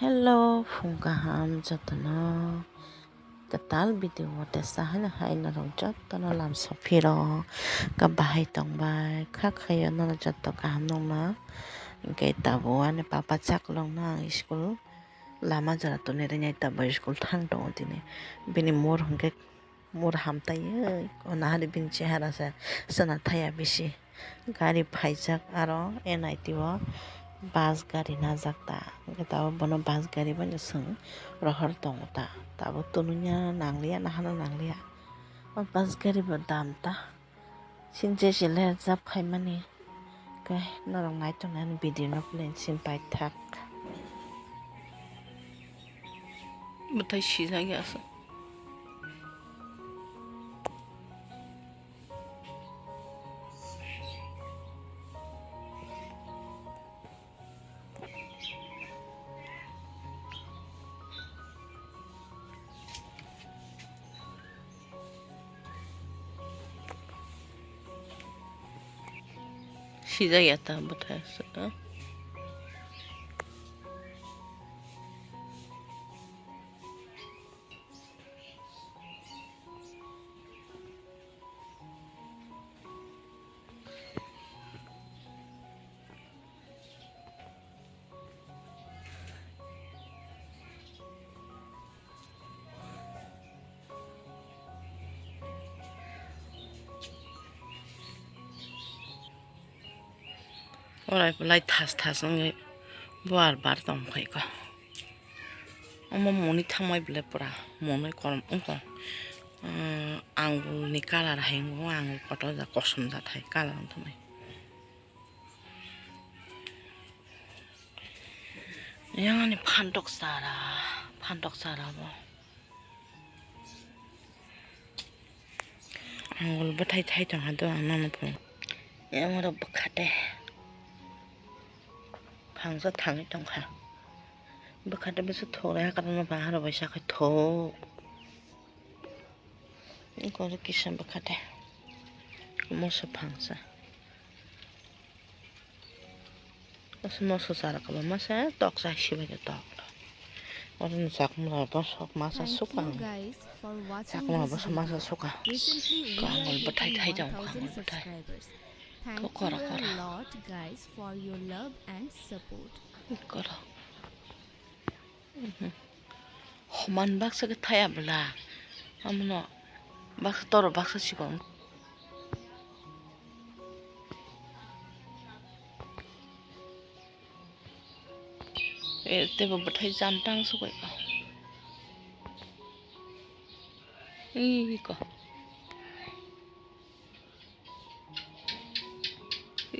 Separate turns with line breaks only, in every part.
Hello, phung kaham jatana. Katal video wata sahana hai na rong jatana lam sopiro. Ka bahai tong bai khak khaya na jatta kaham nong na. Ke tabo ane papa chak long na school. Lama jara to ne nyai tabo school thang dong tine. Bini mor hongke mor ham tai ona hari bin chehara sa sana thaya bisi. Gari phaijak aro NIT wa bus gari najakta tabo bono bus gari bani sung rohor tongo ta tabo tununya nanglia nahana nanglia o bus gari bo damta sinje jile jab khaimani kai narong nai to nan video no plan sin pai thak butai shiza gyasa shiza yata butai sa orai lai thas ngai bar tong khai ko omo moni thamai bile pura monoi korom ko angul ni kalar hengo angul koto ja kosom ja thai kalar thumai yang ani phandok sara bo angul bathai thai tong hado amama phung yang ro bakhate phangsa thangi tong kha bakhate besu thore ha karma bahar baisa khai tho ko kisam bakhate moso phangsa moso sara ka masa tok sa shiba ke tok orang sakmura ba sok masa suka sakmura ba masa suka kangol bathai thai jang kangol bathai
Thank you a lot, guys, for your love and support.
kora man baksa ke thaya bla amno baksa toro baksa sikon te bo bathai jantang su kai ka ko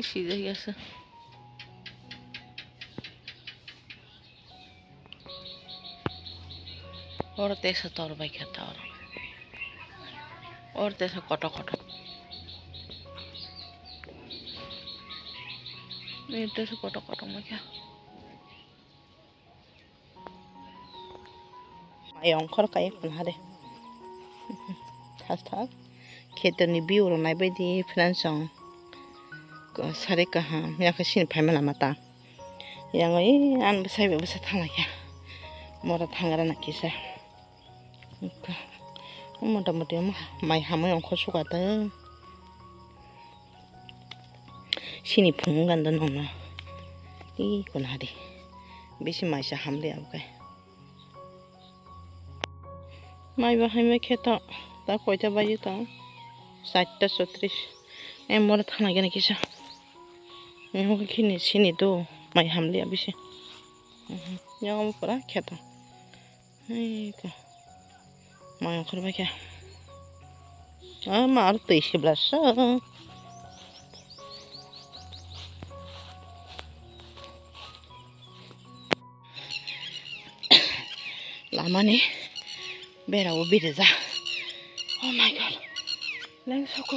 isi de yasa और तेसा तौर भाई खाता और तेसा कटो नहीं तेसा कटो में क्या ayong khor kai pun hade thas khetani biu ro nai baidi fransong ko sare ka ha ya ka sin phai mana mata yang ai an besai besa thanga ya mora thangara na kisa motamuti mai hamai ongkho suka ta sini phungan da nona I kon hadi besi mai sa hamle abkai mai ba hai me kheta ta koita baji ta 60-36 em mora thana gena kisa em ho khini sini to mai hamle abisi yang pura kheta ai ka mai khor ba kya mar to isi blasa lama nih bera ubi deza oh my god leng suka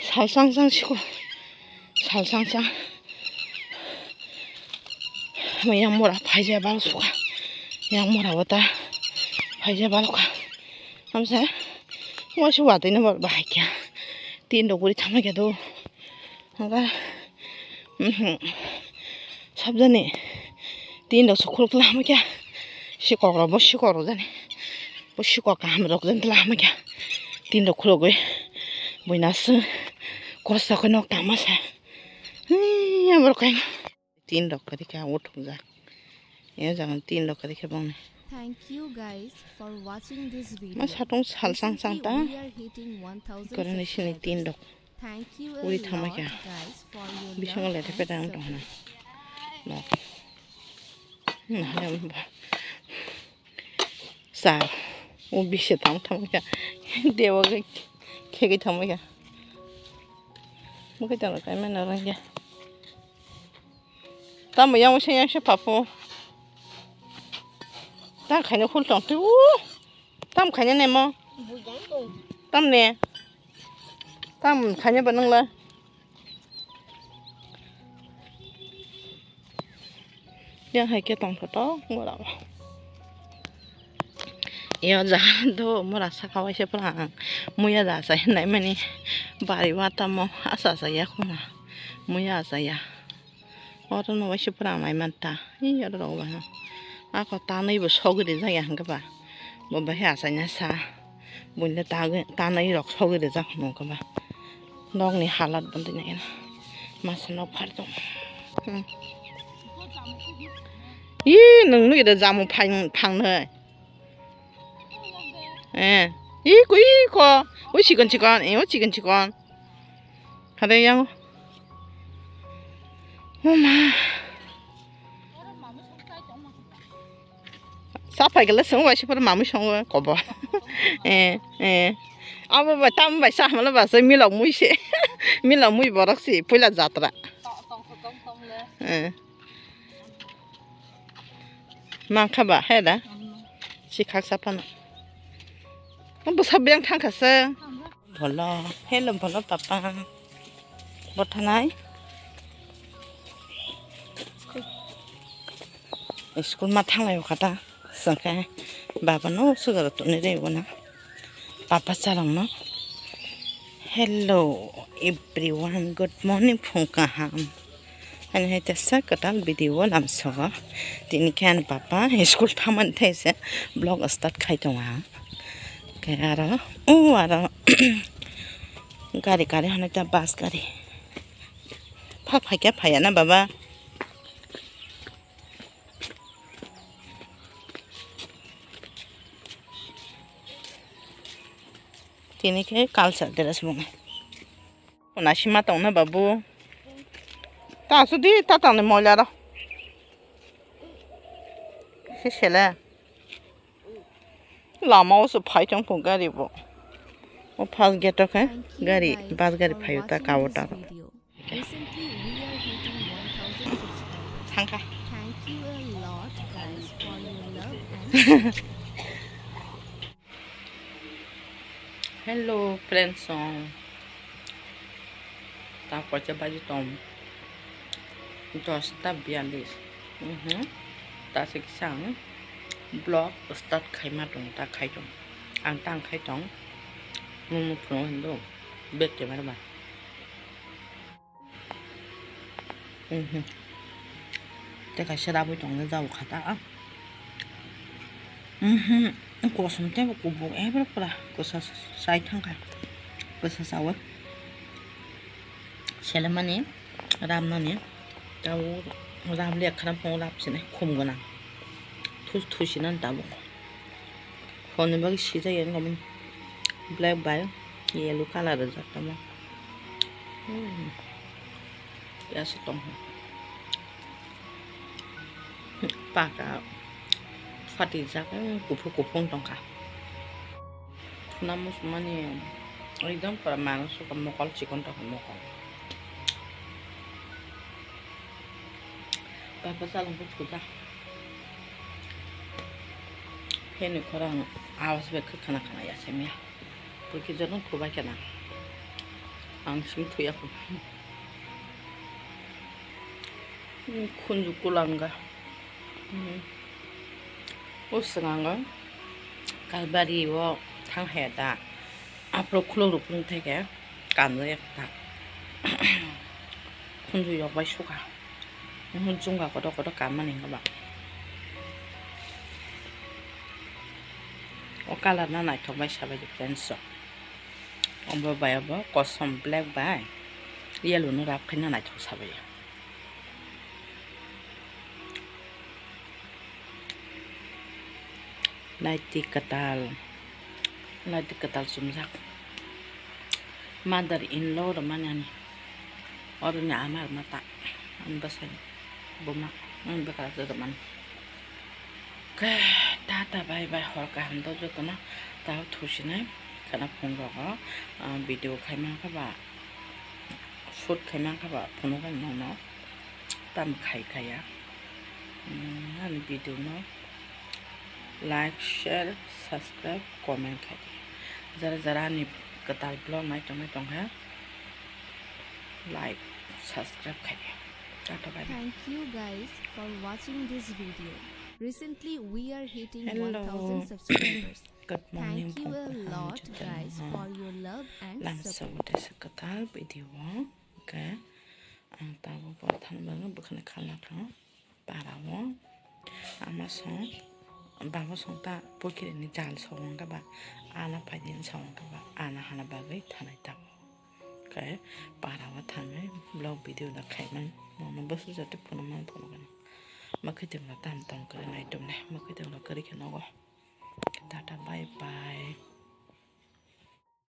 살상상 치고 살상상 뭐 양모라 파이제 발수가 양모라 왔다 파이제 발가 감사 뭐시 와도 있는 걸 봐야 띠인도 우리 타마게도 뭔가 삽자니 띠인도 소콜콜 하마게 시골로 뭐 시골로 자니 뭐 시골 가면 럭전들 하마게 띠인도 콜로고 뭐이나스 고사 그nog 담아서 뭐 그냥 띠인도 그렇게 오통자 여자는 띠인도 그렇게 먹네.
Thank you guys for watching this video.
뭐 사동 살상상다
We are hitting 1000
그러니 신이
subscribers.
띠인도
Thank you a
우리
lot
타마게
guys for your
미싱을
love
내대
and
빼다는
support.
동안 뭐 하면 뭐 쌀, 우비시 당 타마게 대화가 개개 타마게 뭐 그때는 가면 나는 게 땀을 양호 생양시 바쁘 땀 가냐 홀통 또 땀 가냐 내뭐 땀네 땀 가냐 받는라 그냥 할게 똥도 뭐라고 여자도 뭐라 사가와 싶어라 뭐야 자사 했나면이 바리 왔다 뭐 아사사야 구나 뭐야 자야 어른 와 싶어라 많이 많다 이 여러 봐 아까 따는 이거 속이 자야 한가 봐 뭐 해야 사냐 사 뭔데 따는 이렇게 속이 자 뭔가 봐 너니 할라 ಬಂದಿ네 마스노 파도 이 능력이다 자무 방네 예 이거 왜 지금 이거 지금 하대양 엄마 사파이가 생활 싶어도 마음이 성어 거봐 예 아무 뭐 땀 많이 싸면 봐서 밀어 무시 밀어 무이 버럭시 불라 자더라 예 망카봐 해라 시각사파는 뭐 사병 탕갔어 벌러 헬름 벌러 빠빠 못하나이 스쿨만 탕라요 가다 성카 바바노 수가로 또 내려오나 바빠 사랑노 hello everyone good morning 풍카함 anh hay ta sắc cái đó video làm sao thì can papa school tham ăn thế sẽ blog start khai trong à cái đó đó gari hana ta bus gari pha phải cái phải na baba thì cái culture để là gì còn là xí mà tông na babu ta số đi ta tặng được mọi là đâu thế sẽ là làm máu số phải trong phòng gari bộ một pass get được cái gari pass gari phải ta cao đó
Recently we are hitting 1000 subscribers.
thằng cái
Thank you a lot guys for your love and
hello friends ta có cho bao nhiêu tôm just ta bialis ta sẽ sáng blog start khai mà trong ta khai trong ăn tăng khai trong mùng một phần hình đồ biết chưa mấy bạn thế cái sẽ đáp với trong cái dầu khá ta cô sống thế mà cô buồn ép lắm là cô sao sai thằng cái cô sao sao á sẽ làm anh làm nó nhé tao làm liệt khăn phong làm gì này không có nào thu xin ta bộ còn nếu mà cái gì vậy nó mình black bay yellow color rồi tao mà ya sẽ tông bạc à phát đi ra cái cục phong tông cả namun somani एकदम परमाणु सुख मकल chicken तक मकल Papa salam putuda. Heni korang awas be kana ya semia. Porque yo no puedo kana. Ang sim tuya ko. Kunju kulanga. Usanga. Kalbari wo thang heda. Apro khulong rupung theke. 간을 다 혼주 여바 쇼가 혼중가 거도 간만인가 봐 오깔라나 나이 더 많이 샤바지 펜서 엄마 봐야 봐 거섬 블랙 바이 yellow 랍 그냥 나이 더 샤바지 나이티 까탈 숨삭 mother in law rồi mà nè ở nhà mà tạ anh bớt xem bố má anh bớt cả rồi mình cái ta bay bay họ cả hàng đâu cho nó tao thu xin ấy cái nó phong rõ video khai mang các bạn phút khai mang các bạn phong nó nó tầm khai á anh video nó like share subscribe comment khai zara anh kwtal blog mai tong ha like subscribe khai
Thank you guys for watching this video. Recently we are hitting
Hello.
1000 subscribers.
Good morning.
Thank you a lot guys for your love and
làm
support.
sao để sẽ có thể video okay tao bỏ thằng bữa bữa khăn khăn lạc nó bà đó mà xong bà có xong ta bữa kia đi chán xong các bạn ana phải đến xong các bạn ana hana bà cái thằng này tao okay bà đó thằng ấy blog video là khai mà bớt số tiếp của nó mà cái tiếng là tam tông cái này trong này mà cái tiếng là cái nó ta bye bye